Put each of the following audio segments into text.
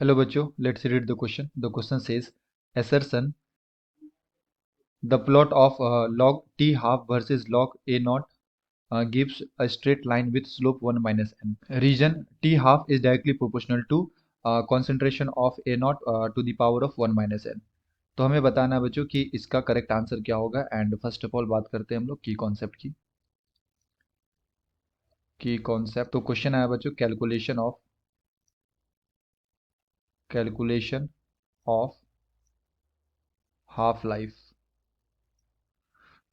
Hello बच्चों, let's read the question. The question says, assertion, the plot of log t half versus log a naught gives a straight line with slope 1 minus n. Region t half is directly proportional to concentration of a naught to the power of 1 minus n. तो हमें बताना है बच्चों कि इसका correct answer क्या होगा। And first of all बात करते हैं हम लोग की कॉन्सेप्ट की कॉन्सेप्ट। तो क्वेश्चन आया बच्चों, कैलकुलेशन ऑफ हाफ लाइफ।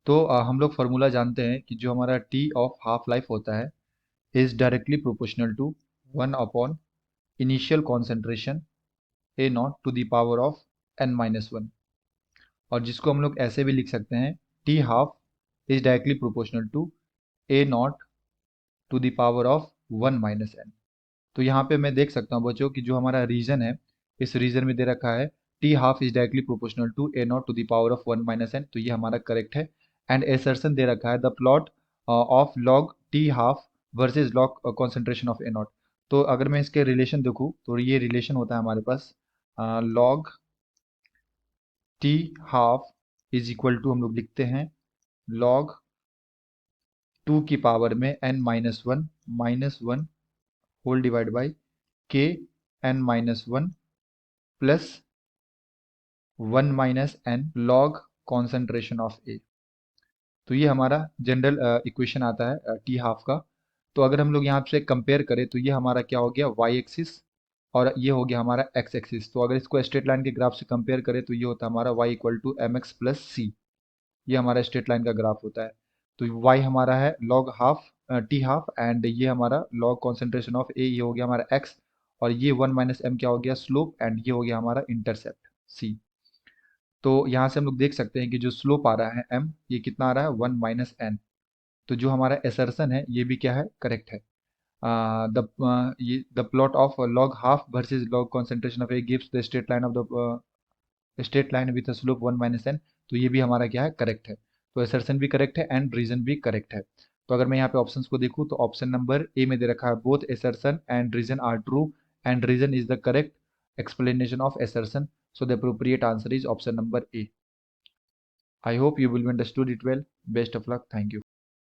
तो हम लोग फार्मूला जानते हैं कि जो हमारा टी ऑफ हाफ लाइफ होता है is directly proportional to 1 upon initial concentration A naught to the power of n-1, और जिसको हम लोग ऐसे भी लिख सकते हैं T half is directly proportional to A naught to the power of 1-n। तो यहाँ पे मैं देख सकता हूँ बच्चों कि जो हमारा रीजन है, इस रीजन में दे रखा है T half is directly proportional to A naught to the power of 1-n, तो ये हमारा करेक्ट है। एंड एसर्शन दे रखा है the plot of log T half versus log concentration of A not. तो अगर मैं इसके रिलेशन देखूँ तो ये रिलेशन होता है हमारे पास log T half is equal to, हम लोग लिखते हैं लॉग 2 की पावर में n-1 होल डिवाइड बाई के n-1 plus 1-n log concentration of A. तो ये हमारा जनरल इक्वेशन आता है टी हाफ का। तो अगर हम लोग यहाँ से कंपेयर करें तो ये हमारा क्या हो गया, वाई एक्सिस, और ये हो गया हमारा एक्स एक्सिस। तो अगर इसको स्ट्रेट लाइन के ग्राफ से कंपेयर करें तो ये होता है हमारा Y equal to M X plus C. ये हमारा स्ट्रेट लाइन का ग्राफ होता है। तो वाई हमारा है log half T half, and ये हमारा लॉग कॉन्सेंट्रेशन ऑफ ए, ये हो गया हमारा एक्स, और ये 1-m क्या हो गया, स्लोप, एंड ये हो गया हमारा इंटरसेप्ट सी। तो यहाँ से हम लोग देख सकते हैं कि जो स्लोप आ रहा है m, ये कितना आ रहा है 1-n। तो जो हमारा एसर्शन है ये भी क्या है, करेक्ट है। ये the plot of log half versus log concentration of A gives the straight line of the straight line with slope 1-n। तो ये भी हमारा क्या है, करेक्ट है। तो एसर्शन भी करेक्ट है एंड रीजन भी करेक्ट है। तो अगर मैं यहाँ पे ऑप्शंस को देखूँ तो ऑप्शन नंबर ए में दे रखा है both assertion and reason are true, and reason is the correct explanation of assertion. So the appropriate answer is option number A. I hope you will understood it well. Best of luck. Thank you.